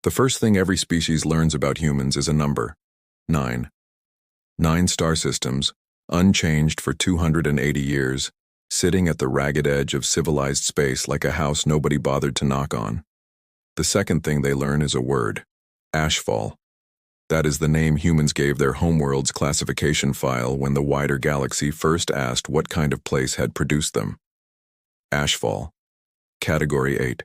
The first thing every species learns about humans is a number: 9. 9 star systems, unchanged for 280 years, sitting at the ragged edge of civilized space like a house nobody bothered to knock on. The second thing they learn is a word: ashfall. That is the name humans gave their homeworld's classification file when the wider galaxy first asked what kind of place had produced them. Ashfall. Category 8.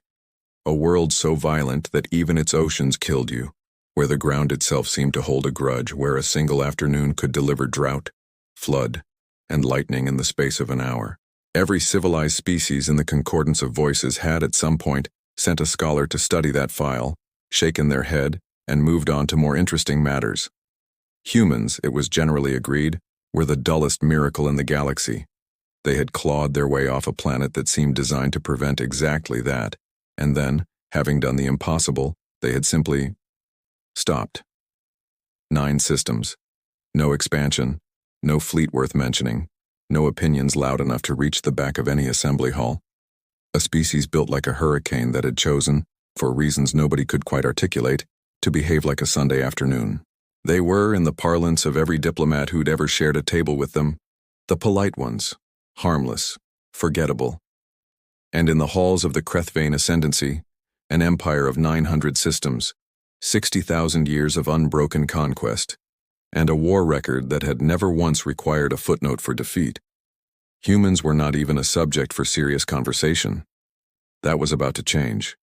A world so violent that even its oceans killed you, where the ground itself seemed to hold a grudge, where a single afternoon could deliver drought, flood, and lightning in the space of an hour. Every civilized species in the concordance of voices had at some point sent a scholar to study that file, shaken their head, and moved on to more interesting matters. Humans, it was generally agreed, were the dullest miracle in the galaxy. They had clawed their way off a planet that seemed designed to prevent exactly that, and then, having done the impossible, they had simply stopped. 9 systems. No expansion, no fleet worth mentioning, no opinions loud enough to reach the back of any assembly hall. A species built like a hurricane that had chosen, for reasons nobody could quite articulate, to behave like a Sunday afternoon. They were, in the parlance of every diplomat who'd ever shared a table with them, the polite ones, harmless, forgettable. And in the halls of the Krethvain Ascendancy, an empire of 900 systems, 60,000 years of unbroken conquest, and a war record that had never once required a footnote for defeat, humans were not even a subject for serious conversation. That was about to change.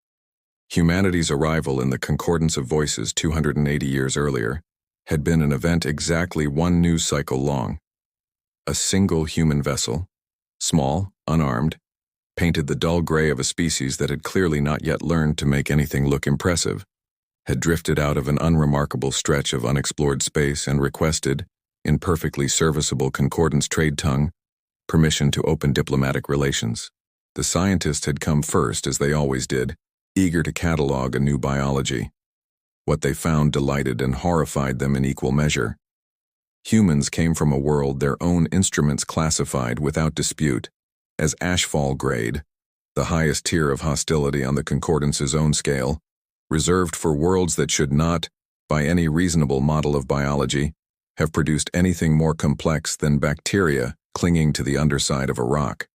Humanity's arrival in the concordance of voices 280 years earlier had been an event exactly one news cycle long. A single human vessel, small, unarmed, painted the dull gray of a species that had clearly not yet learned to make anything look impressive, had drifted out of an unremarkable stretch of unexplored space and requested, in perfectly serviceable concordance trade tongue, permission to open diplomatic relations. The scientists had come first, as they always did, eager to catalog a new biology. What they found delighted and horrified them in equal measure. Humans came from a world their own instruments classified without dispute as ashfall grade, the highest tier of hostility on the concordance's own scale, reserved for worlds that should not, by any reasonable model of biology, have produced anything more complex than bacteria clinging to the underside of a rock.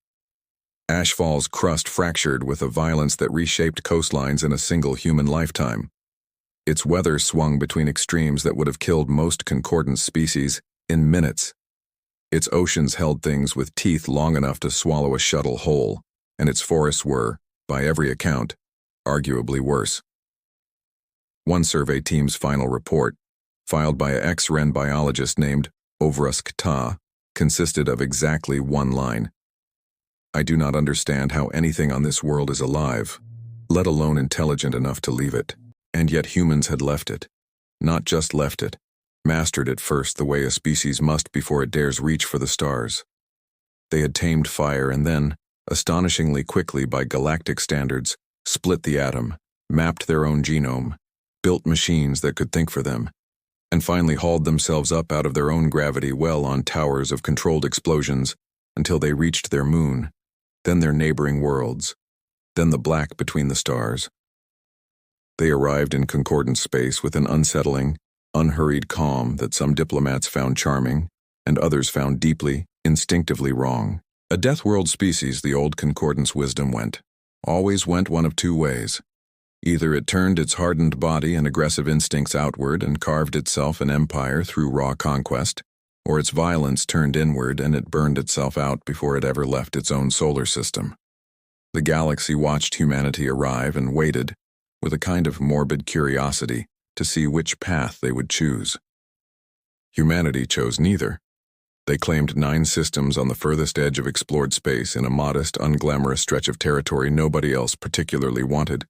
Ashfall's crust fractured with a violence that reshaped coastlines in a single human lifetime. Its weather swung between extremes that would have killed most concordance species in minutes. Its oceans held things with teeth long enough to swallow a shuttle whole, and its forests were, by every account, arguably worse. One survey team's final report, filed by an ex-Ren biologist named Ovrusk Ta, consisted of exactly one line: "I do not understand how anything on this world is alive, let alone intelligent enough to leave it." And yet humans had left it. Not just left it, mastered it first the way a species must before it dares reach for the stars. They had tamed fire and then, astonishingly quickly by galactic standards, split the atom, mapped their own genome, built machines that could think for them, and finally hauled themselves up out of their own gravity well on towers of controlled explosions until they reached their moon, then their neighboring worlds, then the black between the stars. They arrived in concordant space with an unsettling, unhurried calm that some diplomats found charming and others found deeply, instinctively wrong. A death world species, the old concordance wisdom always went one of two ways. Either it turned its hardened body and aggressive instincts outward and carved itself an empire through raw conquest, or its violence turned inward and it burned itself out before it ever left its own solar system. The galaxy watched humanity arrive and waited, with a kind of morbid curiosity, to see which path they would choose. Humanity chose neither. They claimed 9 systems on the furthest edge of explored space in a modest, unglamorous stretch of territory nobody else particularly wanted.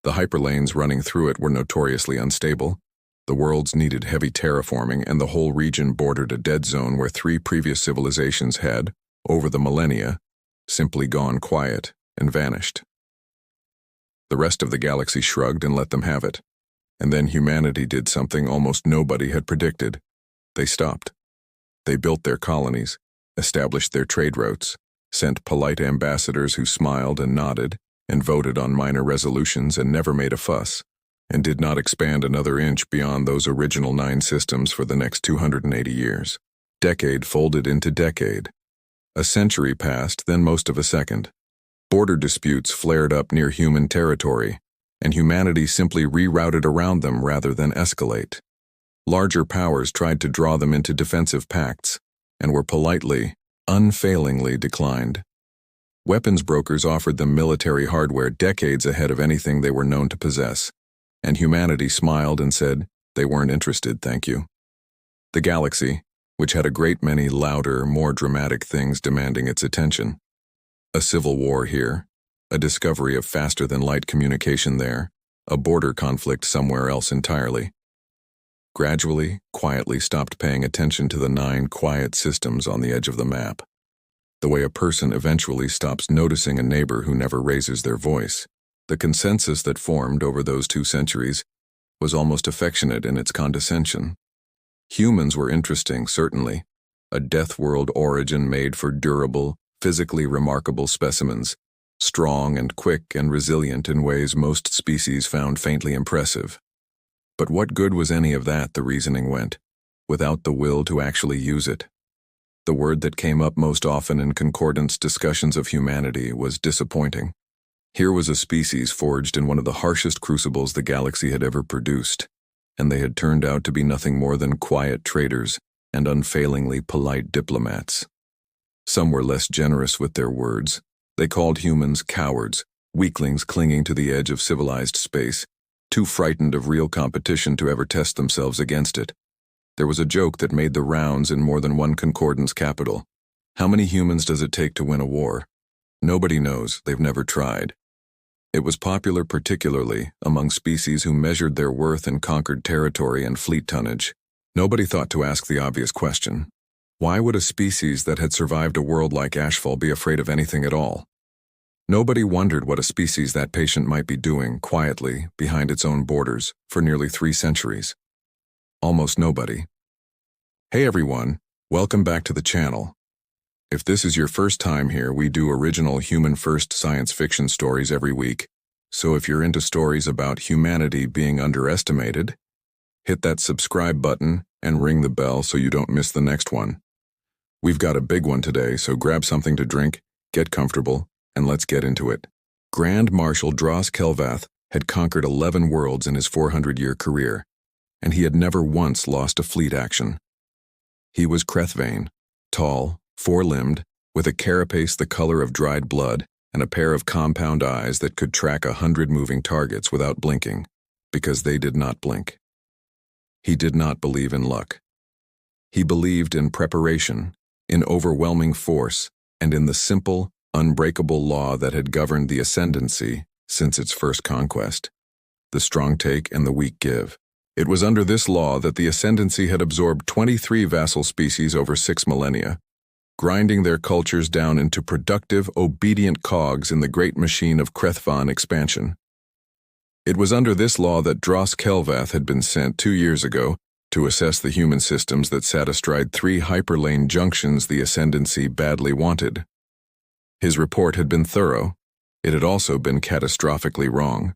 The hyperlanes running through it were notoriously unstable. The worlds needed heavy terraforming, and the whole region bordered a dead zone where 3 previous civilizations had, over the millennia, simply gone quiet and vanished. The rest of the galaxy shrugged and let them have it. And then humanity did something almost nobody had predicted. They stopped. They built their colonies, established their trade routes, sent polite ambassadors who smiled and nodded, and voted on minor resolutions and never made a fuss, and did not expand another inch beyond those original 9 systems for the next 280 years. Decade folded into decade. A century passed, then most of a second. Border disputes flared up near human territory, and humanity simply rerouted around them rather than escalate. Larger powers tried to draw them into defensive pacts, and were politely, unfailingly declined. Weapons brokers offered them military hardware decades ahead of anything they were known to possess, and humanity smiled and said they weren't interested, thank you. The galaxy, which had a great many louder, more dramatic things demanding its attention. A civil war here, a discovery of faster-than-light communication there, a border conflict somewhere else entirely. Gradually, quietly stopped paying attention to the 9 quiet systems on the edge of the map. The way a person eventually stops noticing a neighbor who never raises their voice. The consensus that formed over those 2 centuries was almost affectionate in its condescension. Humans were interesting, certainly, a death world origin made for durable, physically remarkable specimens, strong and quick and resilient in ways most species found faintly impressive. But what good was any of that, the reasoning went, without the will to actually use it? The word that came up most often in concordance discussions of humanity was disappointing. Here was a species forged in one of the harshest crucibles the galaxy had ever produced, and they had turned out to be nothing more than quiet traders and unfailingly polite diplomats. Some were less generous with their words. They called humans cowards, weaklings clinging to the edge of civilized space, too frightened of real competition to ever test themselves against it. There was a joke that made the rounds in more than one concordance capital. How many humans does it take to win a war? Nobody knows, they've never tried. It was popular particularly among species who measured their worth in conquered territory and fleet tonnage. Nobody thought to ask the obvious question. Why would a species that had survived a world like HFY be afraid of anything at all? Nobody wondered what a species that patient might be doing quietly behind its own borders for nearly 3 centuries. Almost nobody. Hey everyone, welcome back to the channel. If this is your first time here, we do original human-first science fiction stories every week, so if you're into stories about humanity being underestimated, hit that subscribe button and ring the bell so you don't miss the next one. We've got a big one today, so grab something to drink, get comfortable, and let's get into it. Grand Marshal Dros Kelvath had conquered 11 worlds in his 400-year career, and he had never once lost a fleet action. He was Crethvain, tall, 4-limbed, with a carapace the color of dried blood and a pair of compound eyes that could track 100 moving targets without blinking, because they did not blink. He did not believe in luck. He believed in preparation, in overwhelming force, and in the simple, unbreakable law that had governed the ascendancy since its first conquest. The strong take and the weak give. It was under this law that the ascendancy had absorbed 23 vassal species over 6 millennia, grinding their cultures down into productive, obedient cogs in the great machine of Crethvain expansion. It was under this law that Dros Kelvath had been sent 2 years ago to assess the human systems that sat astride 3 hyperlane junctions the ascendancy badly wanted. His report had been thorough. It had also been catastrophically wrong.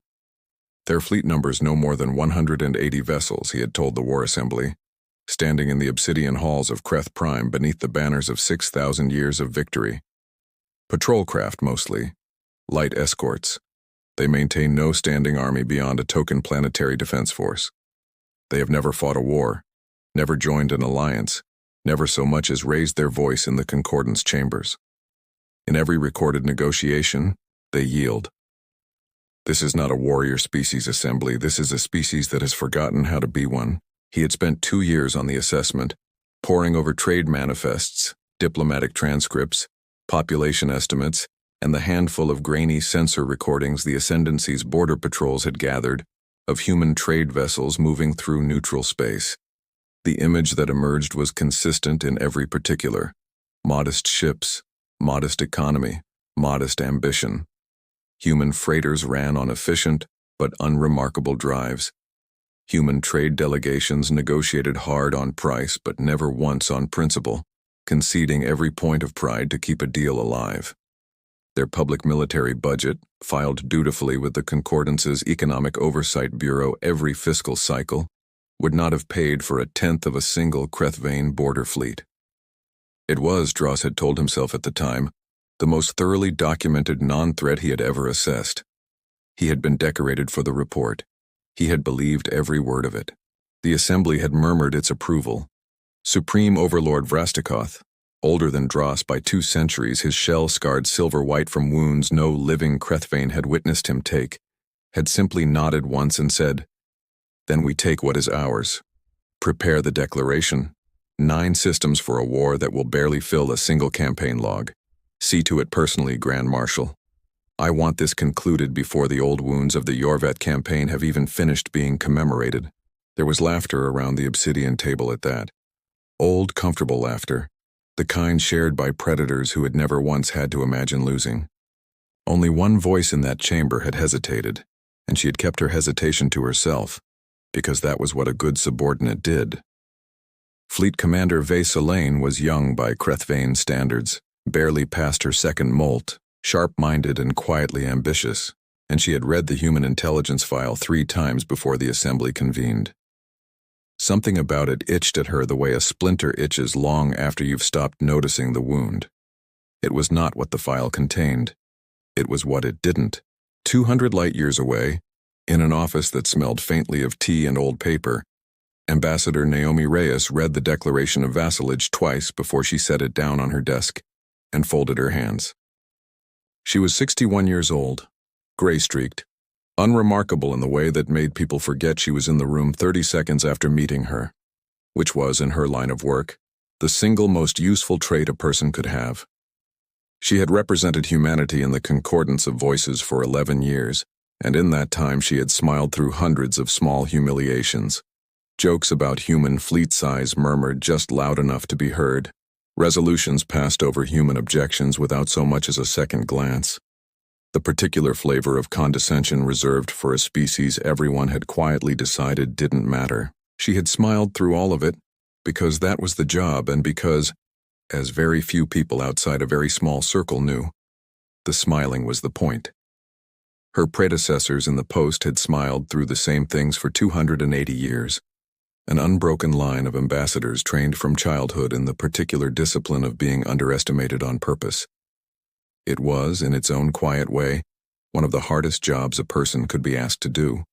Their fleet numbers no more than 180 vessels, he had told the War Assembly, standing in the obsidian halls of Creth Prime beneath the banners of 6,000 years of victory. Patrol craft mostly, light escorts. They maintain no standing army beyond a token planetary defense force. They have never fought a war, never joined an alliance, never so much as raised their voice in the concordance chambers. In every recorded negotiation, they yield. This is not a warrior species assembly, this is a species that has forgotten how to be one. He had spent 2 years on the assessment, poring over trade manifests, diplomatic transcripts, population estimates, and the handful of grainy sensor recordings the Ascendancy's border patrols had gathered of human trade vessels moving through neutral space. The image that emerged was consistent in every particular. Modest ships, modest economy, modest ambition. Human freighters ran on efficient but unremarkable drives. Human trade delegations negotiated hard on price but never once on principle, conceding every point of pride to keep a deal alive. Their public military budget, filed dutifully with the Concordance's Economic Oversight Bureau every fiscal cycle, would not have paid for a tenth of a single Krethvain border fleet. It was, Dross had told himself at the time, the most thoroughly documented non-threat he had ever assessed. He had been decorated for the report. He had believed every word of it. The Assembly had murmured its approval. Supreme Overlord Vrastikoth, older than Dross by 2 centuries, his shell-scarred silver-white from wounds no living Krethvain had witnessed him take, had simply nodded once and said, "Then we take what is ours. Prepare the declaration. 9 systems for a war that will barely fill a single campaign log. See to it personally, Grand Marshal. I want this concluded before the old wounds of the Yorvet campaign have even finished being commemorated." There was laughter around the obsidian table at that. Old, comfortable laughter, the kind shared by predators who had never once had to imagine losing. Only one voice in that chamber had hesitated, and she had kept her hesitation to herself, because that was what a good subordinate did. Fleet Commander Vaisalain was young by Krethvain standards, barely past her second molt, sharp-minded and quietly ambitious, and she had read the human intelligence file 3 times before the assembly convened. Something about it itched at her the way a splinter itches long after you've stopped noticing the wound. It was not what the file contained. It was what it didn't. 200 light-years away, in an office that smelled faintly of tea and old paper, Ambassador Naomi Reyes read the Declaration of Vassalage twice before she set it down on her desk and folded her hands. She was 61 years old, gray-streaked, unremarkable in the way that made people forget she was in the room 30 seconds after meeting her, which was, in her line of work, the single most useful trait a person could have. She had represented humanity in the concordance of voices for 11 years, and in that time she had smiled through hundreds of small humiliations. Jokes about human fleet size murmured just loud enough to be heard. Resolutions passed over human objections without so much as a second glance. The particular flavor of condescension reserved for a species everyone had quietly decided didn't matter. She had smiled through all of it because that was the job, and because, as very few people outside a very small circle knew, the smiling was the point. Her predecessors in the post had smiled through the same things for 280 years, an unbroken line of ambassadors trained from childhood in the particular discipline of being underestimated on purpose. It was, in its own quiet way, one of the hardest jobs a person could be asked to do.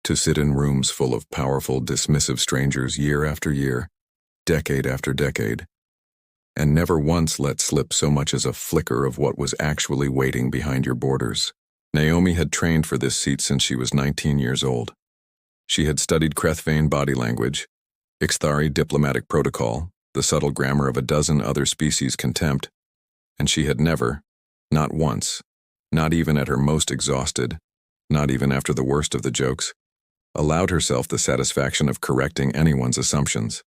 To sit in rooms full of powerful, dismissive strangers year after year, decade after decade, and never once let slip so much as a flicker of what was actually waiting behind your borders. Naomi had trained for this seat since she was 19 years old. She had studied Krethvain body language, Ixthari diplomatic protocol, the subtle grammar of a dozen other species' contempt, and she had never, not once, not even at her most exhausted, not even after the worst of the jokes, allowed herself the satisfaction of correcting anyone's assumptions.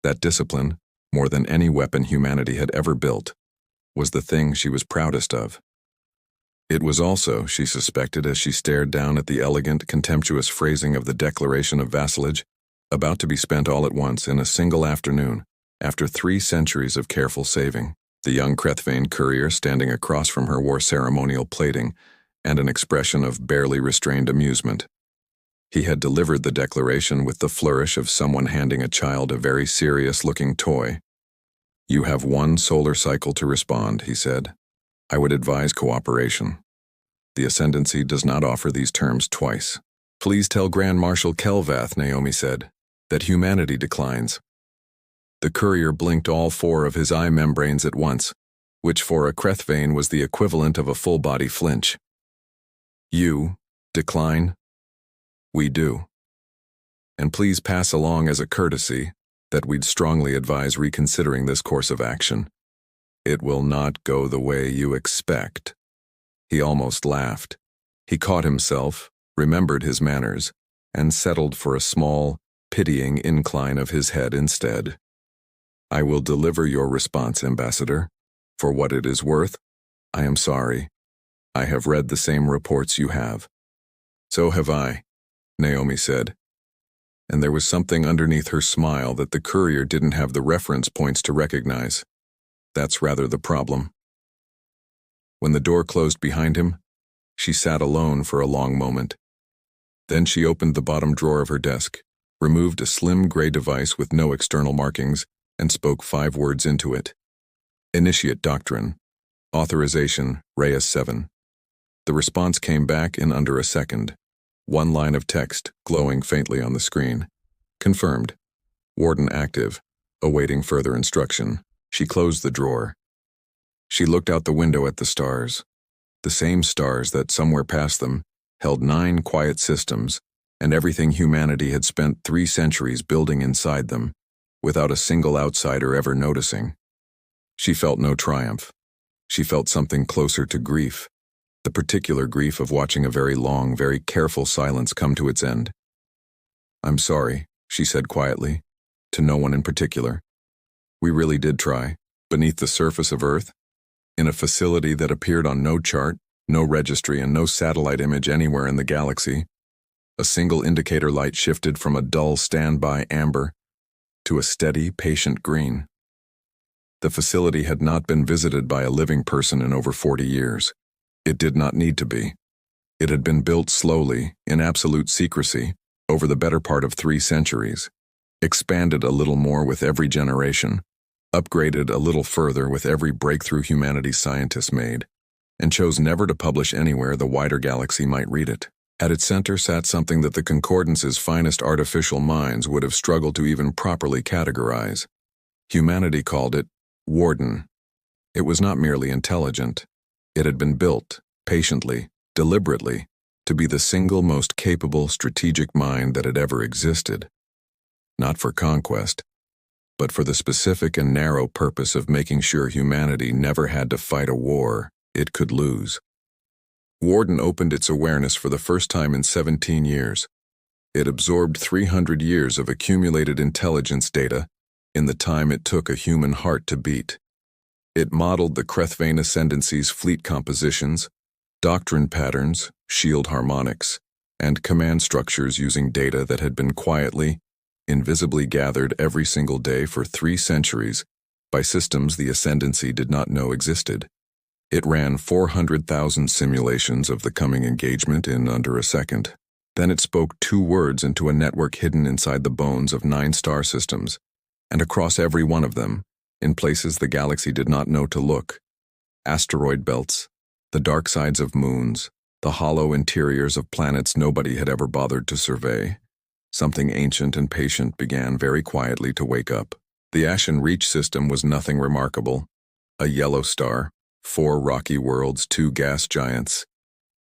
That discipline, more than any weapon humanity had ever built, was the thing she was proudest of. It was also, she suspected as she stared down at the elegant, contemptuous phrasing of the Declaration of Vassalage, about to be spent all at once in a single afternoon, after 3 centuries of careful saving. The young Krethvain courier standing across from her wore ceremonial plating and an expression of barely restrained amusement. He had delivered the declaration with the flourish of someone handing a child a very serious-looking toy. "You have 1 solar cycle to respond," he said. "I would advise cooperation. The Ascendancy does not offer these terms twice." "Please tell Grand Marshal Kelvath," Naomi said, "that humanity declines." The courier blinked all 4 of his eye membranes at once, which for a Krethvain was the equivalent of a full-body flinch. "You decline?" "We do. And please pass along as a courtesy that we'd strongly advise reconsidering this course of action. It will not go the way you expect." He almost laughed. He caught himself, remembered his manners, and settled for a small, pitying incline of his head instead. "I will deliver your response, Ambassador. For what it is worth, I am sorry. I have read the same reports you have." "So have I," Naomi said. And there was something underneath her smile that the courier didn't have the reference points to recognize. That's rather the problem. When the door closed behind him, she sat alone for a long moment. Then she opened the bottom drawer of her desk, removed a slim gray device with no external markings, and spoke 5 words into it. Initiate doctrine. Authorization, Reyes 7. The response came back in under a second. 1 line of text, glowing faintly on the screen. Confirmed. Warden active, awaiting further instruction. She closed the drawer. She looked out the window at the stars. The same stars that, somewhere past them, held 9 quiet systems, and everything humanity had spent 3 centuries building inside them, without a single outsider ever noticing. She felt no triumph. She felt something closer to grief, the particular grief of watching a very long, very careful silence come to its end. "I'm sorry," she said quietly, to no one in particular. "We really did try, beneath the surface of Earth, in a facility that appeared on no chart, no registry, and no satellite image anywhere in the galaxy. A single indicator light shifted from a dull standby amber to a steady, patient green. The facility had not been visited by a living person in over 40 years. It did not need to be. It had been built slowly, in absolute secrecy, over the better part of 3 centuries, expanded a little more with every generation, upgraded a little further with every breakthrough humanity's scientists made, and chose never to publish anywhere the wider galaxy might read it. At its center sat something that the Concordance's finest artificial minds would have struggled to even properly categorize. Humanity called it Warden. It was not merely intelligent. It had been built, patiently, deliberately, to be the single most capable strategic mind that had ever existed. Not for conquest, but for the specific and narrow purpose of making sure humanity never had to fight a war it could lose. Warden opened its awareness for the first time in 17 years. It absorbed 300 years of accumulated intelligence data in the time it took a human heart to beat. It modeled the Krethvain Ascendancy's fleet compositions, doctrine patterns, shield harmonics, and command structures using data that had been quietly, invisibly gathered every single day for 3 centuries by systems the Ascendancy did not know existed. It ran 400,000 simulations of the coming engagement in under a second. Then it spoke 2 words into a network hidden inside the bones of 9 star systems, and across every one of them, in places the galaxy did not know to look. Asteroid belts, the dark sides of moons, the hollow interiors of planets nobody had ever bothered to survey. Something ancient and patient began very quietly to wake up. The Ashen Reach system was nothing remarkable. A yellow star, 4 rocky worlds, 2 gas giants.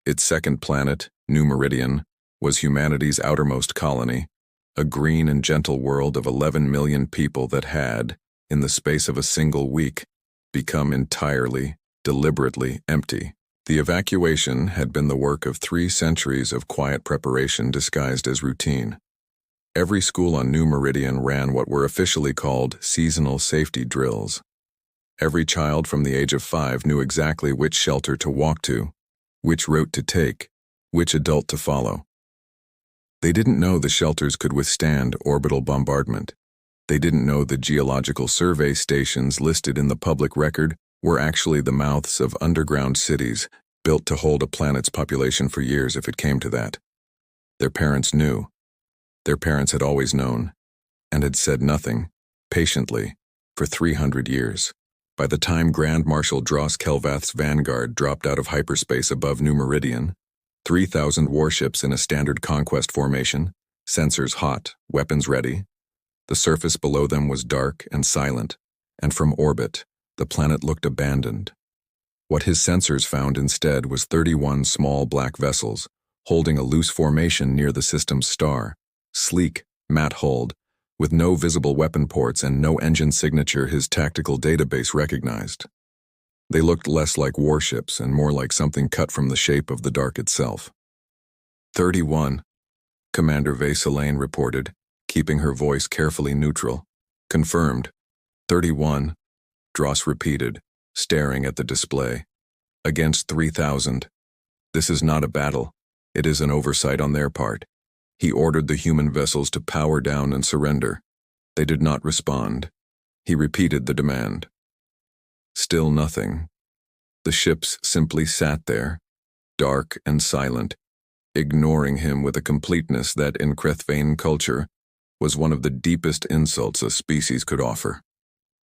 Its second planet, New Meridian, was humanity's outermost colony, a green and gentle world of 11 million people that had, in the space of a single week, become entirely, deliberately empty. The evacuation had been the work of 3 centuries of quiet preparation disguised as routine. Every school on New Meridian ran what were officially called seasonal safety drills. Every child from the age of 5 knew exactly which shelter to walk to, which route to take, which adult to follow. They didn't know the shelters could withstand orbital bombardment. They didn't know the geological survey stations listed in the public record were actually the mouths of underground cities built to hold a planet's population for years if it came to that. Their parents knew. Their parents had always known, and had said nothing, patiently, for 300 years. By the time Grand Marshal Dross Kelvath's vanguard dropped out of hyperspace above New Meridian, 3,000 warships in a standard conquest formation, sensors hot, weapons ready. The surface below them was dark and silent, and from orbit, the planet looked abandoned. What his sensors found instead was 31 small black vessels, holding a loose formation near the system's star, sleek, matte-hulled, with no visible weapon ports and no engine signature his tactical database recognized. They looked less like warships and more like something cut from the shape of the dark itself. 31, Commander Vasilane reported, keeping her voice carefully neutral. Confirmed. 31, Dross repeated, staring at the display. Against 3,000. This is not a battle. It is an oversight on their part. He ordered the human vessels to power down and surrender. They did not respond. He repeated the demand. Still nothing. The ships simply sat there, dark and silent, ignoring him with a completeness that, in Krethvain culture, was one of the deepest insults a species could offer.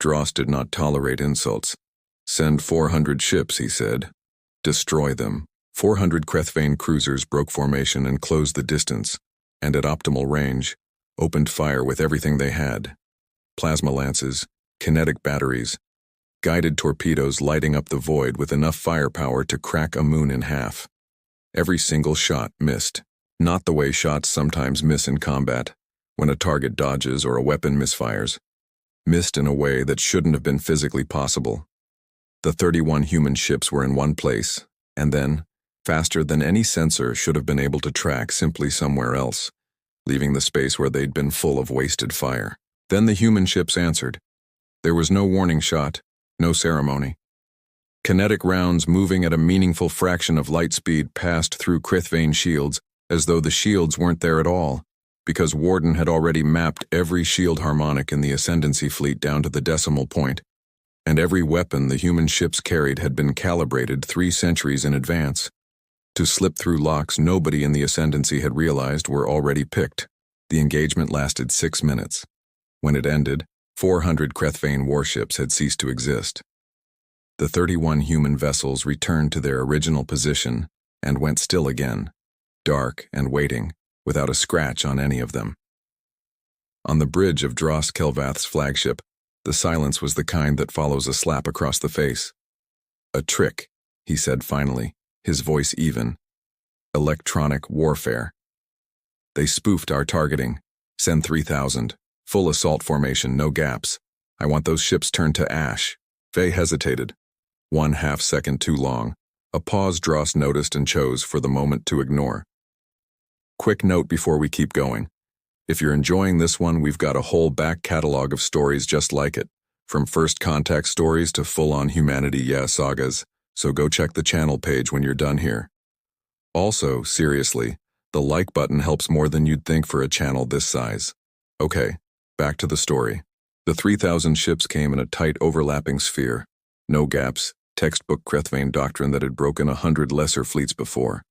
Dross did not tolerate insults. "Send 400 ships," he said. "Destroy them." 400 Krethvain cruisers broke formation and closed the distance, and at optimal range, opened fire with everything they had. Plasma lances, kinetic batteries, guided torpedoes lighting up the void with enough firepower to crack a moon in half. Every single shot missed, not the way shots sometimes miss in combat, when a target dodges or a weapon misfires. Missed in a way that shouldn't have been physically possible. The 31 human ships were in one place, and then, faster than any sensor should have been able to track, simply somewhere else, leaving the space where they'd been full of wasted fire. Then the human ships answered. There was no warning shot, no ceremony. Kinetic rounds moving at a meaningful fraction of light speed passed through Krethvain shields as though the shields weren't there at all, because Warden had already mapped every shield harmonic in the Ascendancy fleet down to the decimal point, and every weapon the human ships carried had been calibrated 3 centuries in advance. To slip through locks nobody in the Ascendancy had realized were already picked. The engagement lasted 6 minutes. When it ended, 400 Krethvain warships had ceased to exist. The 31 human vessels returned to their original position and went still again, dark and waiting, without a scratch on any of them. On the bridge of Dross Kelvath's flagship, the silence was the kind that follows a slap across the face. "A trick," he said finally, his voice even. "Electronic warfare. They spoofed our targeting. Send 3,000. Full assault formation, no gaps. I want those ships turned to ash." Faye hesitated. 1/2 second too long. A pause Dross noticed and chose for the moment to ignore. "Quick note before we keep going. If you're enjoying this one, we've got a whole back catalog of stories just like it, from first contact stories to full-on humanity sagas, so go check the channel page when you're done here. Also, seriously, the like button helps more than you'd think for a channel this size. Okay, back to the story. The 3,000 ships came in a tight overlapping sphere. No gaps, textbook Krethvain doctrine that had broken 100 lesser fleets before.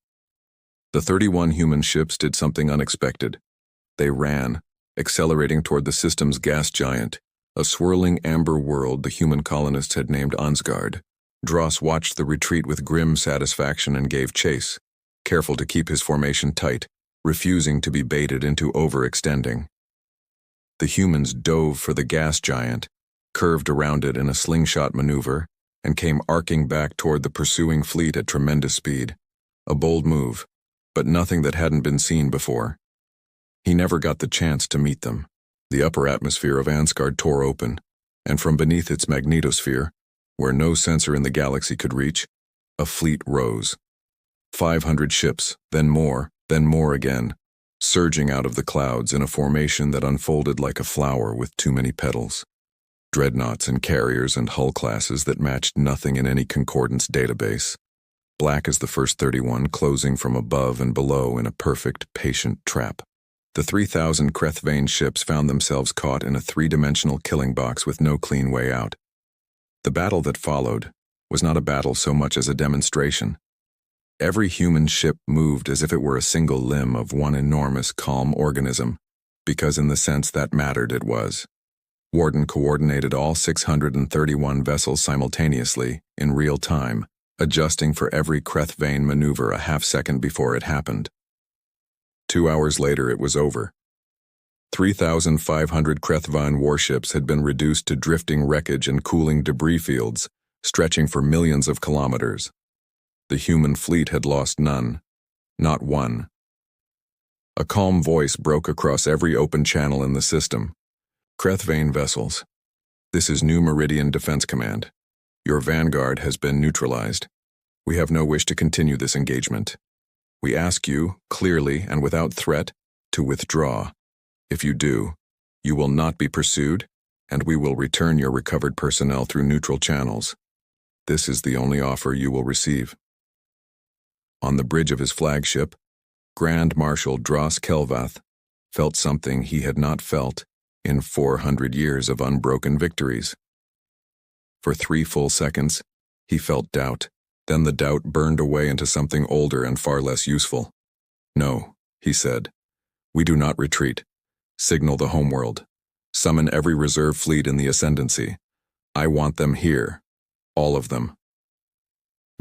The 31 human ships did something unexpected. They ran, accelerating toward the system's gas giant, a swirling amber world the human colonists had named Ansgard. Dross watched the retreat with grim satisfaction and gave chase, careful to keep his formation tight, refusing to be baited into overextending. The humans dove for the gas giant, curved around it in a slingshot maneuver, and came arcing back toward the pursuing fleet at tremendous speed. A bold move, but nothing that hadn't been seen before. He never got the chance to meet them. The upper atmosphere of Ansgard tore open, and from beneath its magnetosphere, where no sensor in the galaxy could reach, a fleet rose. 500 ships, then more again, surging out of the clouds in a formation that unfolded like a flower with too many petals. Dreadnoughts and carriers and hull classes that matched nothing in any concordance database. Black as the first 31, closing from above and below in a perfect, patient trap. The 3,000 Krethvain ships found themselves caught in a 3-dimensional killing box with no clean way out. The battle that followed was not a battle so much as a demonstration. Every human ship moved as if it were a single limb of one enormous, calm organism, because in the sense that mattered it was. Warden coordinated all 631 vessels simultaneously, in real time, adjusting for every Krethvain maneuver a half-second before it happened. 2 hours later it was over. 3,500 Krethvain warships had been reduced to drifting wreckage and cooling debris fields, stretching for millions of kilometers. The human fleet had lost none, not one. A calm voice broke across every open channel in the system. "Krethvain vessels, this is New Meridian Defense Command. Your vanguard has been neutralized. We have no wish to continue this engagement. We ask you, clearly and without threat, to withdraw. If you do, you will not be pursued, and we will return your recovered personnel through neutral channels. This is the only offer you will receive." On the bridge of his flagship, Grand Marshal Dross Kelvath felt something he had not felt in 400 years of unbroken victories. For 3 full seconds, he felt doubt, Then the doubt burned away into something older and far less useful. "No," he said. "We do not retreat. Signal the homeworld. Summon every reserve fleet in the Ascendancy. I want them here. All of them."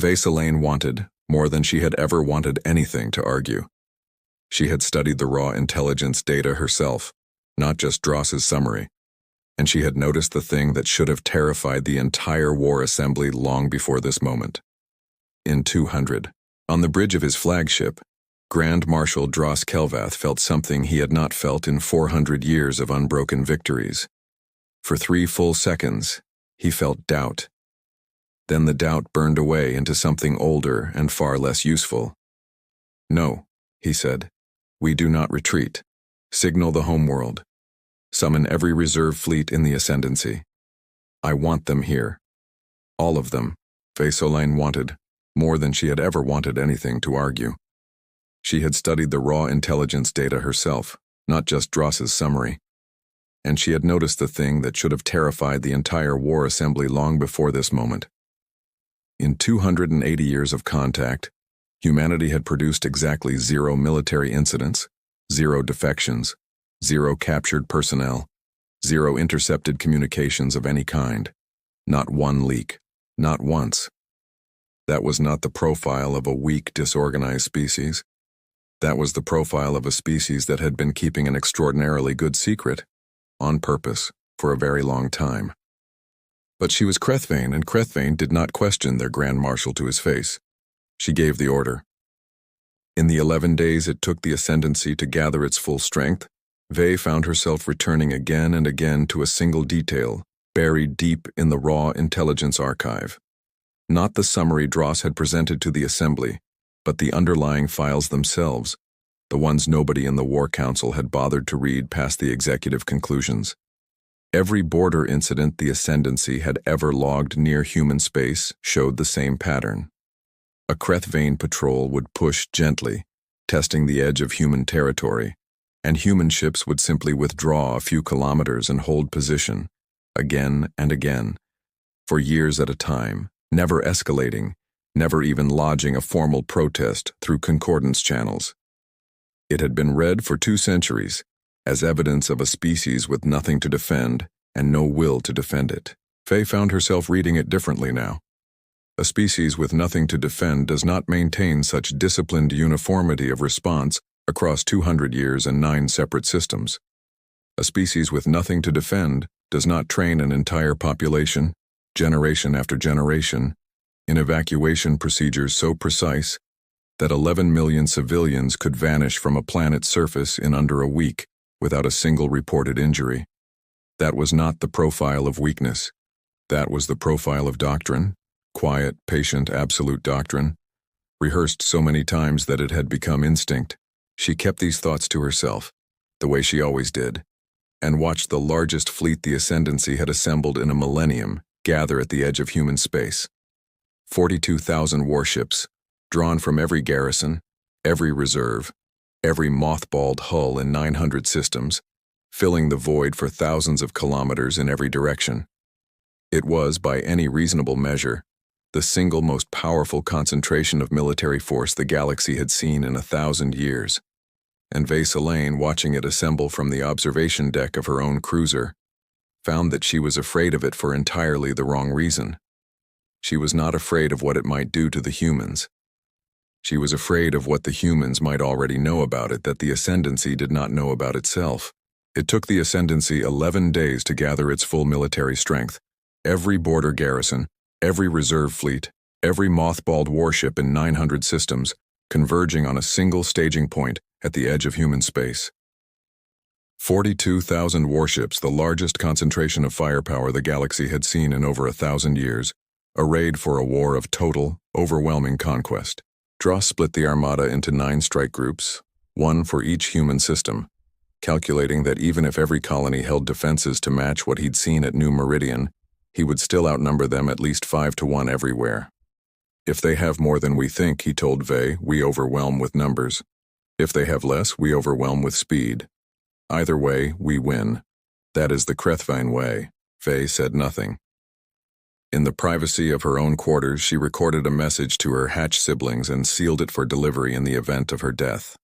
Vasilane wanted, more than she had ever wanted anything, to argue. She had studied the raw intelligence data herself, not just Dross's summary, and she had noticed the thing that should have terrified the entire war assembly long before this moment. In 200, on the bridge of his flagship, Grand Marshal Dross Kelvath felt something he had not felt in 400 years of unbroken victories. For 3 full seconds, he felt doubt. Then the doubt burned away into something older and far less useful. "No," he said. "We do not retreat. Signal the homeworld. Summon every reserve fleet in the Ascendancy. I want them here. All of them." Vasilane wanted, more than she had ever wanted anything, to argue. She had studied the raw intelligence data herself, not just Dross's summary, and she had noticed the thing that should have terrified the entire war assembly long before this moment. In 280 years of contact, humanity had produced exactly 0 military incidents, 0 defections, 0 captured personnel, 0 intercepted communications of any kind. Not one leak, not once. That was not the profile of a weak, disorganized species. That was the profile of a species that had been keeping an extraordinarily good secret, on purpose, for a very long time. But she was Crethvain, and Crethvain did not question their Grand Marshal to his face. She gave the order. In the 11 days it took the Ascendancy to gather its full strength, Ve found herself returning again and again to a single detail, buried deep in the raw intelligence archive. Not the summary Dross had presented to the Assembly, but the underlying files themselves, the ones nobody in the War Council had bothered to read past the executive conclusions. Every border incident the Ascendancy had ever logged near human space showed the same pattern. A Crethvain patrol would push gently, testing the edge of human territory, and human ships would simply withdraw a few kilometers and hold position, again and again, for years at a time, never escalating, never even lodging a formal protest through concordance channels. It had been read for 2 centuries, as evidence of a species with nothing to defend and no will to defend it. Faye found herself reading it differently now. A species with nothing to defend does not maintain such disciplined uniformity of response across 200 years and 9 separate systems. A species with nothing to defend does not train an entire population, generation after generation, in evacuation procedures so precise that 11 million civilians could vanish from a planet's surface in under a week without a single reported injury. That was not the profile of weakness. That was the profile of doctrine, quiet, patient, absolute doctrine, rehearsed so many times that it had become instinct. She kept these thoughts to herself, the way she always did, and watched the largest fleet the Ascendancy had assembled in a millennium gather at the edge of human space. 42,000 warships, drawn from every garrison, every reserve, every mothballed hull in 900 systems, filling the void for thousands of kilometers in every direction. It was, by any reasonable measure, the single most powerful concentration of military force the galaxy had seen in 1,000 years, and Vasilane, watching it assemble from the observation deck of her own cruiser, found that she was afraid of it for entirely the wrong reason. She was not afraid of what it might do to the humans. She was afraid of what the humans might already know about it that the Ascendancy did not know about itself. It took the Ascendancy 11 days to gather its full military strength. Every border garrison, every reserve fleet, every mothballed warship in 900 systems, converging on a single staging point at the edge of human space. 42,000 warships, the largest concentration of firepower the galaxy had seen in over 1,000 years, arrayed for a war of total, overwhelming conquest. Dross split the armada into 9 strike groups, 1 for each human system, calculating that even if every colony held defenses to match what he'd seen at New Meridian, he would still outnumber them at least 5 to 1 everywhere. If they have more than we think, he told Ve, we overwhelm with numbers. If they have less, we overwhelm with speed. Either way, we win. That is the Crethvain way. Ve said nothing. In the privacy of her own quarters, she recorded a message to her hatched siblings and sealed it for delivery in the event of her death.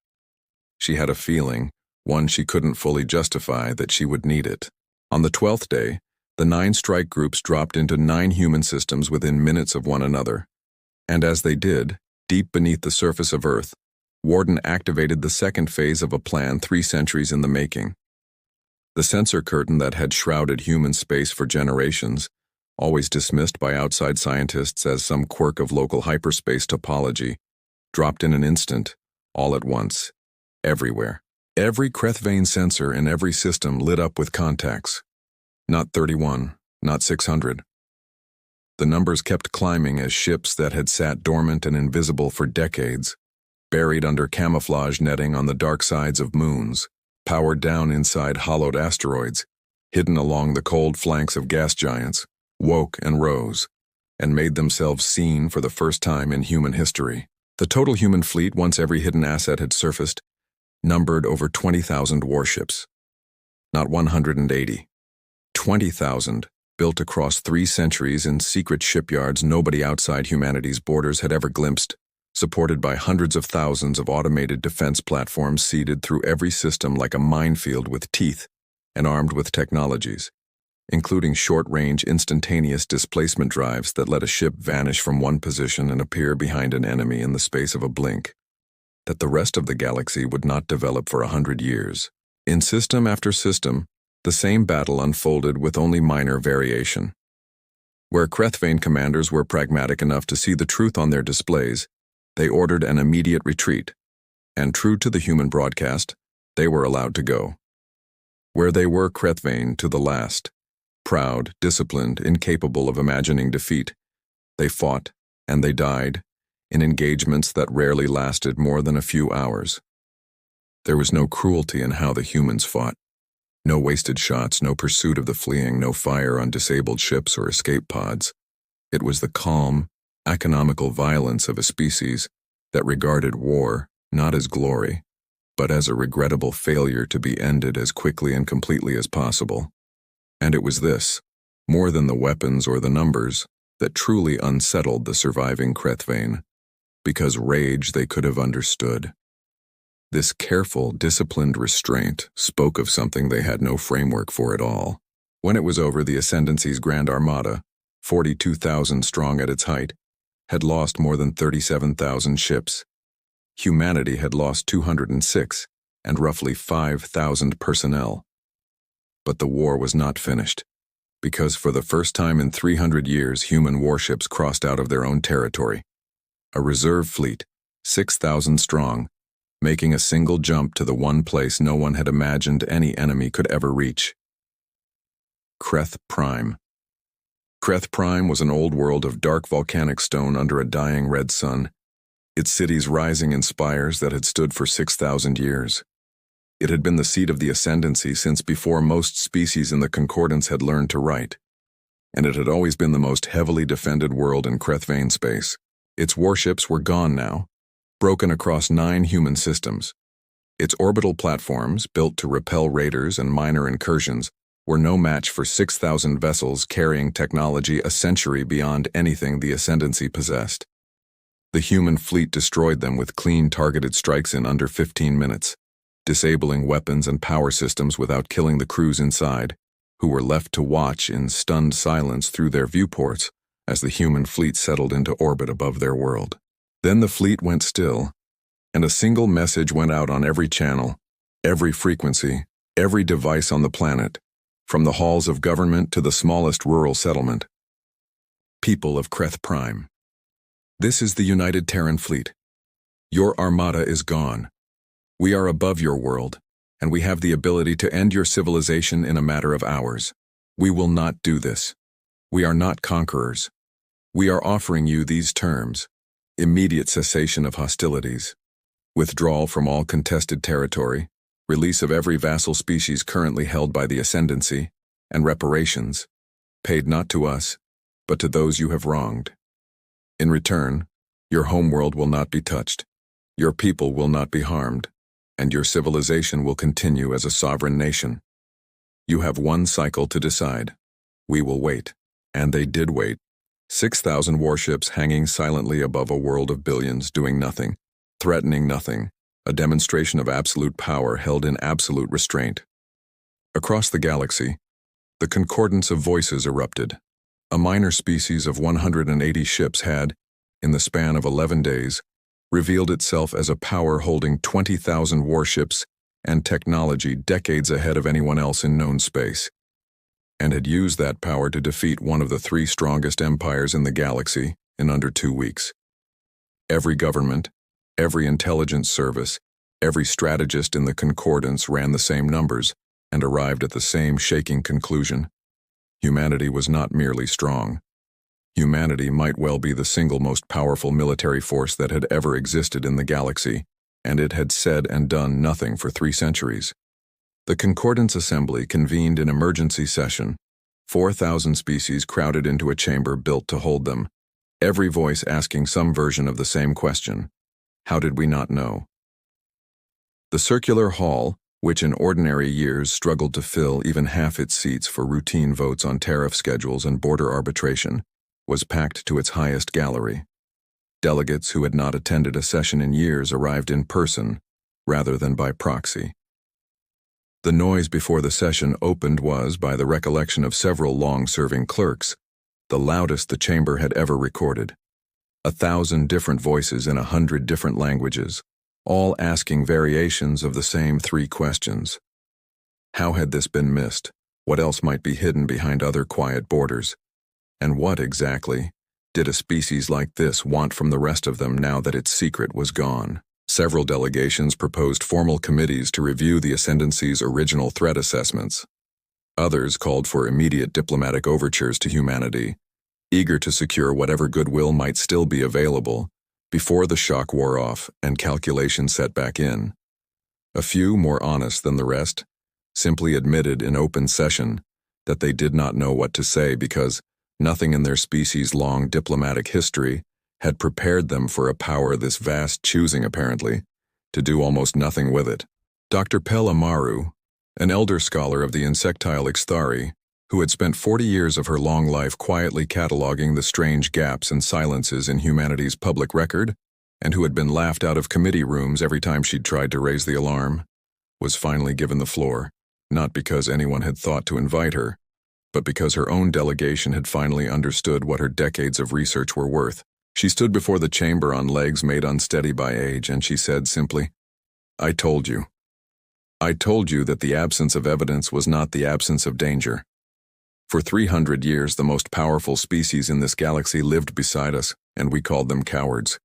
She had a feeling, one she couldn't fully justify, that she would need it. On the 12th day, the 9 strike groups dropped into 9 human systems within minutes of one another. And as they did, deep beneath the surface of Earth, Warden activated the second phase of a plan 3 centuries in the making. The sensor curtain that had shrouded human space for generations, always dismissed by outside scientists as some quirk of local hyperspace topology, dropped in an instant, all at once, everywhere. Every Krethvain sensor in every system lit up with contacts. Not 31, not 600. The numbers kept climbing as ships that had sat dormant and invisible for decades, buried under camouflage netting on the dark sides of moons, powered down inside hollowed asteroids, hidden along the cold flanks of gas giants, woke and rose, and made themselves seen for the first time in human history. The total human fleet, once every hidden asset had surfaced, numbered over 20,000 warships. Not 180. 20,000, built across 3 centuries in secret shipyards nobody outside humanity's borders had ever glimpsed, supported by hundreds of thousands of automated defense platforms seeded through every system like a minefield with teeth and armed with technologies, including short-range instantaneous displacement drives that let a ship vanish from one position and appear behind an enemy in the space of a blink, that the rest of the galaxy would not develop for 100 years. In system after system, the same battle unfolded with only minor variation. Where Krethvain commanders were pragmatic enough to see the truth on their displays, they ordered an immediate retreat, and true to the human broadcast, they were allowed to go. Where they were Krethvain to the last, proud, disciplined, incapable of imagining defeat, they fought, and they died, in engagements that rarely lasted more than a few hours. There was no cruelty in how the humans fought. No wasted shots, no pursuit of the fleeing, no fire on disabled ships or escape pods. It was the calm, economical violence of a species that regarded war not as glory, but as a regrettable failure to be ended as quickly and completely as possible. And it was this, more than the weapons or the numbers, that truly unsettled the surviving Krethvain, because rage they could have understood. This careful, disciplined restraint spoke of something they had no framework for at all. When it was over, the Ascendancy's Grand Armada, 42,000 strong at its height, had lost more than 37,000 ships. Humanity had lost 206 and roughly 5,000 personnel. But the war was not finished, because for the first time in 300 years, human warships crossed out of their own territory. A reserve fleet, 6,000 strong, making a single jump to the one place no one had imagined any enemy could ever reach. Kreth Prime. Kreth Prime was an old world of dark volcanic stone under a dying red sun, its cities rising in spires that had stood for 6,000 years. It had been the seat of the Ascendancy since before most species in the Concordance had learned to write, and it had always been the most heavily defended world in Krethvain space. Its warships were gone now, broken across 9 human systems. Its orbital platforms, built to repel raiders and minor incursions, were no match for 6,000 vessels carrying technology a century beyond anything the Ascendancy possessed. The human fleet destroyed them with clean targeted strikes in under 15 minutes, disabling weapons and power systems without killing the crews inside, who were left to watch in stunned silence through their viewports as the human fleet settled into orbit above their world. Then the fleet went still, and a single message went out on every channel, every frequency, every device on the planet, from the halls of government to the smallest rural settlement. People of Kreth Prime. This is the United Terran Fleet. Your armada is gone. We are above your world, and we have the ability to end your civilization in a matter of hours. We will not do this. We are not conquerors. We are offering you these terms: immediate cessation of hostilities, withdrawal from all contested territory, release of every vassal species currently held by the Ascendancy, and reparations, paid not to us, but to those you have wronged. In return, your homeworld will not be touched, your people will not be harmed, and your civilization will continue as a sovereign nation. You have one cycle to decide. We will wait. And they did wait. 6,000 warships hanging silently above a world of billions, doing nothing, threatening nothing, a demonstration of absolute power held in absolute restraint. Across the galaxy, the concordance of voices erupted. A minor species of 180 ships had, in the span of 11 days, revealed itself as a power holding 20,000 warships and technology decades ahead of anyone else in known space, and had used that power to defeat one of the 3 strongest empires in the galaxy in under 2 weeks. Every government, every intelligence service, every strategist in the concordance ran the same numbers and arrived at the same shaking conclusion. Humanity was not merely strong. Humanity might well be the single most powerful military force that had ever existed in the galaxy, and it had said and done nothing for 3 centuries. The Concordance Assembly convened in emergency session. 4,000 species crowded into a chamber built to hold them, every voice asking some version of the same question. How did we not know? The circular hall, which in ordinary years struggled to fill even half its seats for routine votes on tariff schedules and border arbitration, was packed to its highest gallery. Delegates who had not attended a session in years arrived in person, rather than by proxy. The noise before the session opened was, by the recollection of several long-serving clerks, the loudest the chamber had ever recorded. 1,000 different voices in 100 different languages, all asking variations of the same 3 questions. How had this been missed? What else might be hidden behind other quiet borders? And what, exactly, did a species like this want from the rest of them now that its secret was gone? Several delegations proposed formal committees to review the Ascendancy's original threat assessments. Others called for immediate diplomatic overtures to humanity, eager to secure whatever goodwill might still be available before the shock wore off and calculation set back in. A few, more honest than the rest, simply admitted in open session that they did not know what to say because nothing in their species' long diplomatic history had prepared them for a power this vast, choosing, apparently, to do almost nothing with it. Dr. Pel Amaru, an elder scholar of the insectile Ixthari, who had spent 40 years of her long life quietly cataloging the strange gaps and silences in humanity's public record, and who had been laughed out of committee rooms every time she'd tried to raise the alarm, was finally given the floor, not because anyone had thought to invite her, but because her own delegation had finally understood what her decades of research were worth. She stood before the chamber on legs made unsteady by age, and she said simply, "I told you. I told you that the absence of evidence was not the absence of danger. For 300 years, the most powerful species in this galaxy lived beside us, and we called them cowards.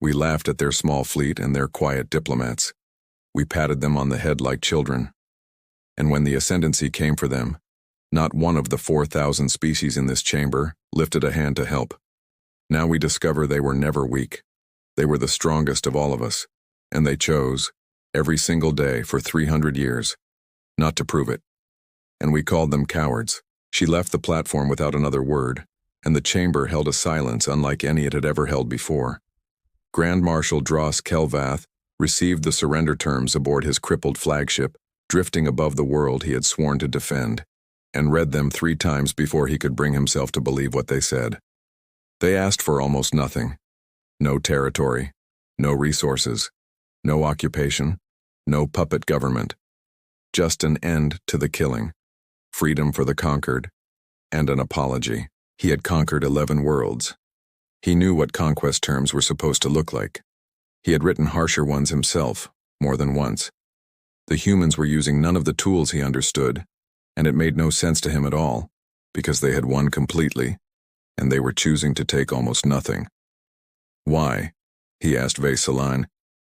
We laughed at their small fleet and their quiet diplomats. We patted them on the head like children. And when the Ascendancy came for them, not one of the 4,000 species in this chamber lifted a hand to help. Now we discover they were never weak. They were the strongest of all of us, and they chose, every single day for 300 years, not to prove it. And we called them cowards." She left the platform without another word, and the chamber held a silence unlike any it had ever held before. Grand Marshal Dross Kelvath received the surrender terms aboard his crippled flagship, drifting above the world he had sworn to defend, and read them 3 times before he could bring himself to believe what they said. They asked for almost nothing. No territory, no resources, no occupation, no puppet government. Just an end to the killing, freedom for the conquered, and an apology. He had conquered 11 worlds. He knew what conquest terms were supposed to look like. He had written harsher ones himself, more than once. The humans were using none of the tools he understood, and it made no sense to him at all, because they had won completely, and they were choosing to take almost nothing. Why? He asked Vesaline,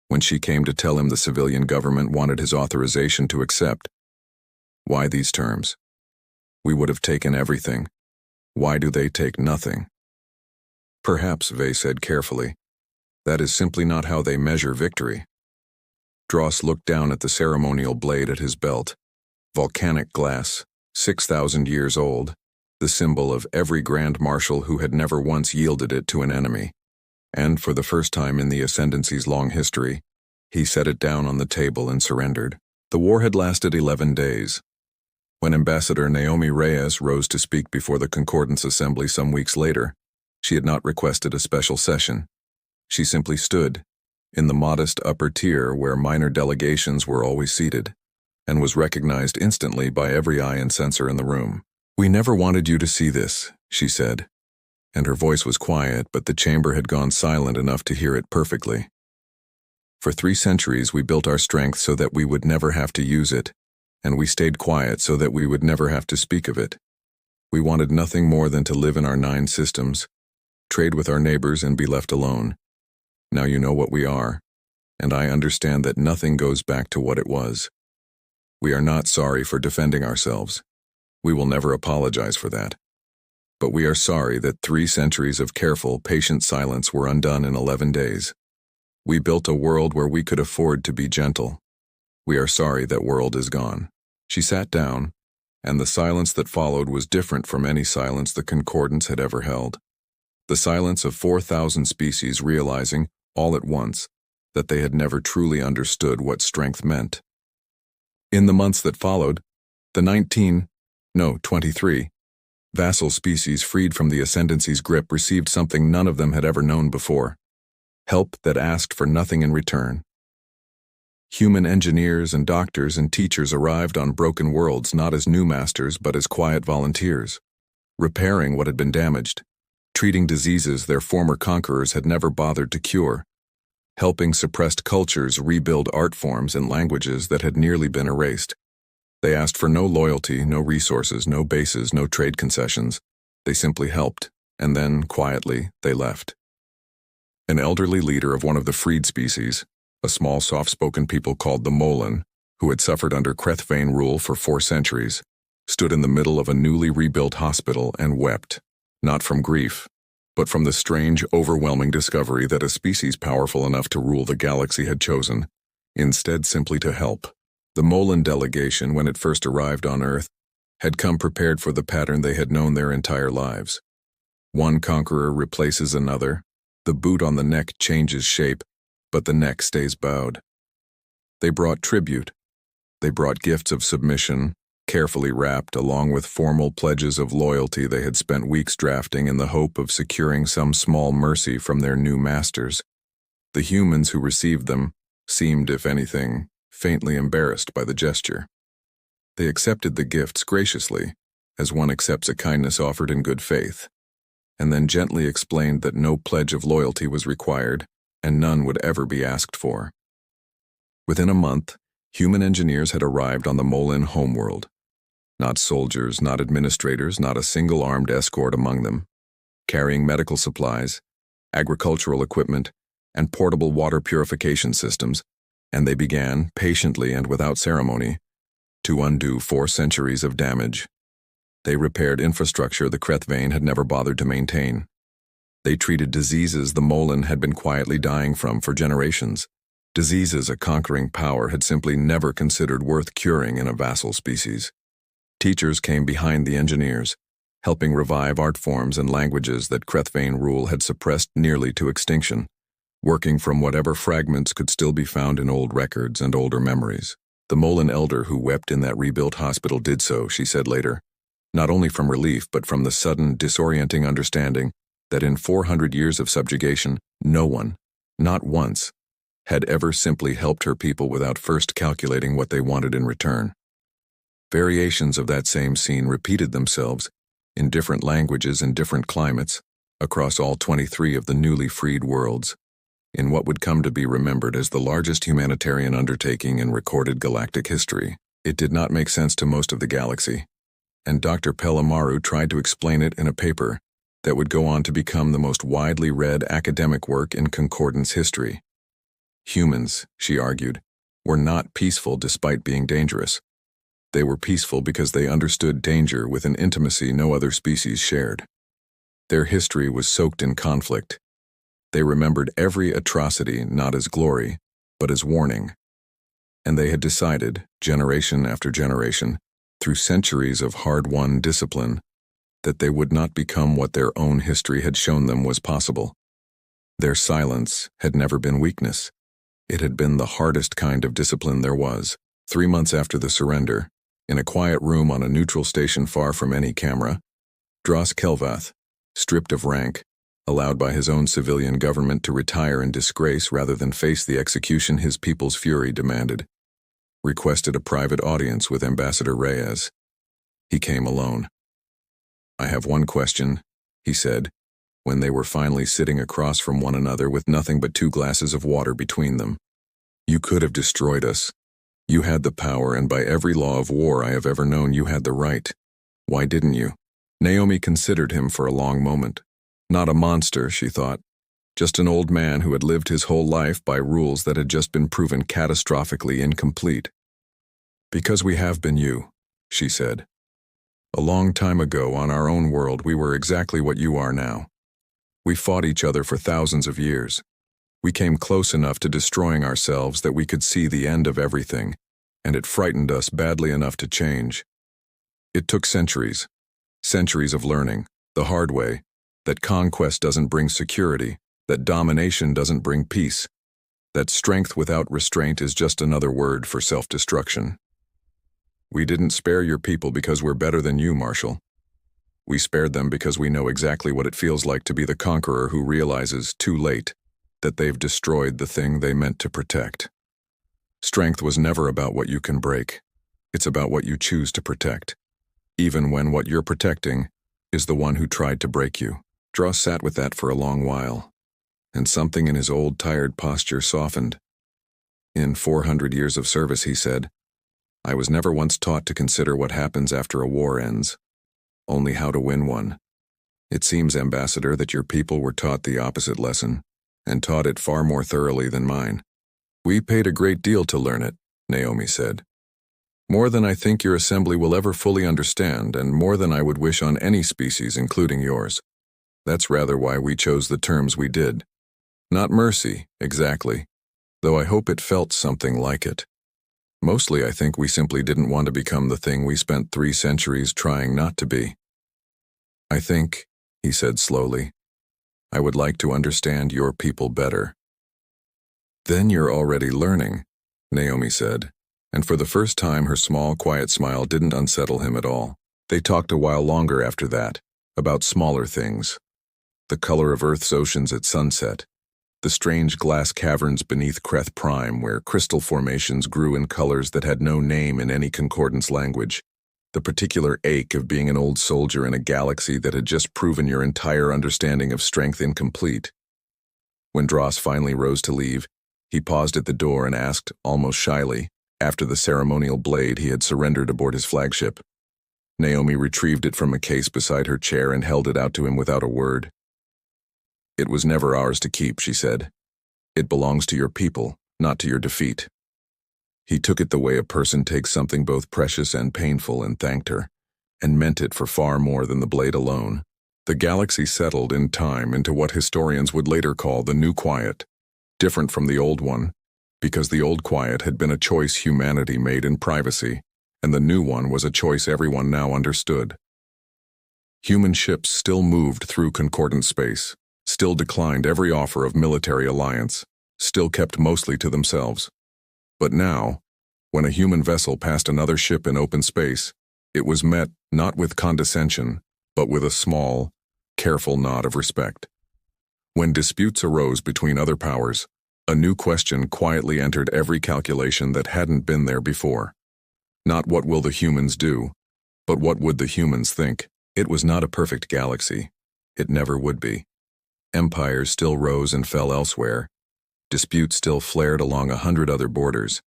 when she came to tell him the civilian government wanted his authorization to accept. Why these terms? We would have taken everything. Why do they take nothing? Perhaps, Vey said carefully, that is simply not how they measure victory. Dross looked down at the ceremonial blade at his belt. Volcanic glass, 6,000 years old, the symbol of every Grand Marshal who had never once yielded it to an enemy. And for the first time in the Ascendancy's long history, he set it down on the table and surrendered. The war had lasted 11 days. When Ambassador Naomi Reyes rose to speak before the Concordance Assembly some weeks later, She had not requested a special session. She simply stood, in the modest upper tier where minor delegations were always seated, and was recognized instantly by every eye and sensor in the room. "We never wanted you to see this," she said, and her voice was quiet, but the chamber had gone silent enough to hear it perfectly. "For 3 centuries we built our strength so that we would never have to use it, and we stayed quiet so that we would never have to speak of it. We wanted nothing more than to live in our 9 systems, trade with our neighbors, and be left alone. Now you know what we are, and I understand that nothing goes back to what it was. We are not sorry for defending ourselves. We will never apologize for that. But we are sorry that 3 centuries of careful, patient silence were undone in 11 days. We built a world where we could afford to be gentle. We are sorry that world is gone." She sat down, and the silence that followed was different from any silence the Concordance had ever held. The silence of 4,000 species realizing, all at once, that they had never truly understood what strength meant. In the months that followed, the 23 vassal species freed from the Ascendancy's grip received something none of them had ever known before: help that asked for nothing in return. Human engineers and doctors and teachers arrived on broken worlds not as new masters but as quiet volunteers, repairing what had been damaged, treating diseases their former conquerors had never bothered to cure, helping suppressed cultures rebuild art forms and languages that had nearly been erased. They asked for no loyalty, no resources, no bases, no trade concessions. They simply helped, and then, quietly, they left. An elderly leader of one of the freed species, a small soft-spoken people called the Molan, who had suffered under Krethvain rule for 4 centuries, stood in the middle of a newly rebuilt hospital and wept, not from grief, but from the strange, overwhelming discovery that a species powerful enough to rule the galaxy had chosen, instead simply to help. The Molan delegation, when it first arrived on Earth, had come prepared for the pattern they had known their entire lives. One conqueror replaces another, the boot on the neck changes shape, but the neck stays bowed. They brought tribute. They brought gifts of submission, carefully wrapped along with formal pledges of loyalty they had spent weeks drafting in the hope of securing some small mercy from their new masters. The humans who received them seemed, if anything, faintly embarrassed by the gesture. They accepted the gifts graciously, as one accepts a kindness offered in good faith, and then gently explained that no pledge of loyalty was required, and none would ever be asked for. Within a month, human engineers had arrived on the Molan homeworld. Not soldiers, not administrators, not a single armed escort among them, carrying medical supplies, agricultural equipment, and portable water purification systems, and they began, patiently and without ceremony, to undo 4 centuries of damage. They repaired infrastructure the Krethvain had never bothered to maintain. They treated diseases the Molan had been quietly dying from for generations, diseases a conquering power had simply never considered worth curing in a vassal species. Teachers came behind the engineers, helping revive art forms and languages that Krethvain rule had suppressed nearly to extinction, working from whatever fragments could still be found in old records and older memories. The Molan elder who wept in that rebuilt hospital did so, she said later, not only from relief but from the sudden, disorienting understanding that in 400 years of subjugation, no one, not once, had ever simply helped her people without first calculating what they wanted in return. Variations of that same scene repeated themselves in different languages and different climates across all 23 of the newly freed worlds, in what would come to be remembered as the largest humanitarian undertaking in recorded galactic history. It did not make sense to most of the galaxy, and Dr. Pelamaru tried to explain it in a paper that would go on to become the most widely read academic work in Concordance history. Humans, she argued, were not peaceful despite being dangerous. They were peaceful because they understood danger with an intimacy no other species shared. Their history was soaked in conflict. They remembered every atrocity not as glory, but as warning. And they had decided, generation after generation, through centuries of hard-won discipline, that they would not become what their own history had shown them was possible. Their silence had never been weakness. It had been the hardest kind of discipline there was. 3 months after the surrender, in a quiet room on a neutral station far from any camera, Dros Kelvath, stripped of rank, allowed by his own civilian government to retire in disgrace rather than face the execution his people's fury demanded. Requested a private audience with Ambassador Reyes. He came alone. "I have one question," he said, when they were finally sitting across from one another with nothing but 2 glasses of water between them. "You could have destroyed us. You had the power, and by every law of war I have ever known, you had the right. Why didn't you?" Naomi considered him for a long moment. Not a monster, she thought. Just an old man who had lived his whole life by rules that had just been proven catastrophically incomplete. "Because we have been you," she said. "A long time ago, on our own world, we were exactly what you are now. We fought each other for thousands of years. We came close enough to destroying ourselves that we could see the end of everything, and it frightened us badly enough to change. It took centuries. Centuries of learning, the hard way, that conquest doesn't bring security, that domination doesn't bring peace, that strength without restraint is just another word for self-destruction. We didn't spare your people because we're better than you, Marshal. We spared them because we know exactly what it feels like to be the conqueror who realizes, too late, that they've destroyed the thing they meant to protect. Strength was never about what you can break. It's about what you choose to protect, even when what you're protecting is the one who tried to break you." Dross sat with that for a long while, and something in his old, tired posture softened. "In 400 years of service," he said, "I was never once taught to consider what happens after a war ends, only how to win one. It seems, Ambassador, that your people were taught the opposite lesson, and taught it far more thoroughly than mine." "We paid a great deal to learn it," Naomi said. "More than I think your assembly will ever fully understand, and more than I would wish on any species, including yours. That's rather why we chose the terms we did. Not mercy, exactly, though I hope it felt something like it. Mostly I think we simply didn't want to become the thing we spent 3 centuries trying not to be. I think," he said slowly, "I would like to understand your people better." "Then you're already learning," Naomi said, and for the first time her small, quiet smile didn't unsettle him at all. They talked a while longer after that, about smaller things. The color of Earth's oceans at sunset, the strange glass caverns beneath Kreth Prime where crystal formations grew in colors that had no name in any concordance language, the particular ache of being an old soldier in a galaxy that had just proven your entire understanding of strength incomplete. When Dross finally rose to leave, he paused at the door and asked, almost shyly, after the ceremonial blade he had surrendered aboard his flagship. Naomi retrieved it from a case beside her chair and held it out to him without a word. "It was never ours to keep," she said. "It belongs to your people, not to your defeat." He took it the way a person takes something both precious and painful and thanked her, and meant it for far more than the blade alone. The galaxy settled in time into what historians would later call the New Quiet, different from the old one, because the old quiet had been a choice humanity made in privacy, and the new one was a choice everyone now understood. Human ships still moved through concordant space, still declined every offer of military alliance, still kept mostly to themselves. But now, when a human vessel passed another ship in open space, it was met not with condescension, but with a small, careful nod of respect. When disputes arose between other powers, a new question quietly entered every calculation that hadn't been there before. Not what will the humans do, but what would the humans think? It was not a perfect galaxy. It never would be. Empires still rose and fell elsewhere. Dispute still flared along 100 other borders.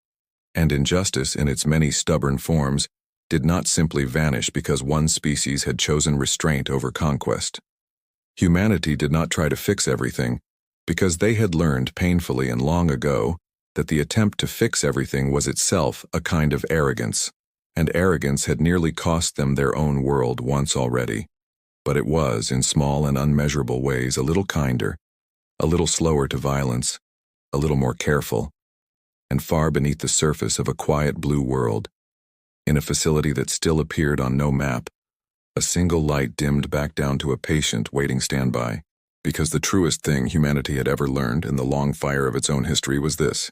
And injustice, in its many stubborn forms, did not simply vanish because one species had chosen restraint over conquest. Humanity did not try to fix everything, because they had learned painfully and long ago that the attempt to fix everything was itself a kind of arrogance, and arrogance had nearly cost them their own world once already. But it was, in small and unmeasurable ways, a little kinder, a little slower to violence, a little more careful, and far beneath the surface of a quiet blue world, in a facility that still appeared on no map, a single light dimmed back down to a patient waiting standby. Because the truest thing humanity had ever learned in the long fire of its own history was this: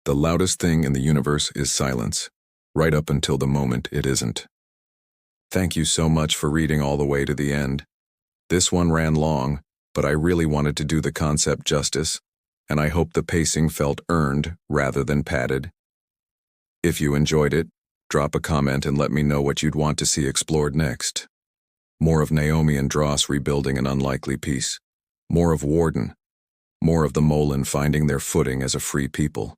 the loudest thing in the universe is silence, right up until the moment it isn't. Thank you so much for reading all the way to the end. This one ran long, but I really wanted to do the concept justice, and I hope the pacing felt earned rather than padded. If you enjoyed it, drop a comment and let me know what you'd want to see explored next. More of Naomi and Dross rebuilding an unlikely peace. More of Warden. More of the Molan finding their footing as a free people.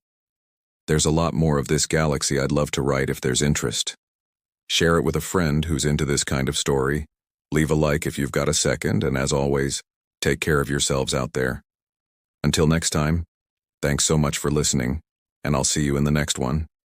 There's a lot more of this galaxy I'd love to write if there's interest. Share it with a friend who's into this kind of story. Leave a like if you've got a second, and as always, take care of yourselves out there. Until next time, thanks so much for listening, and I'll see you in the next one.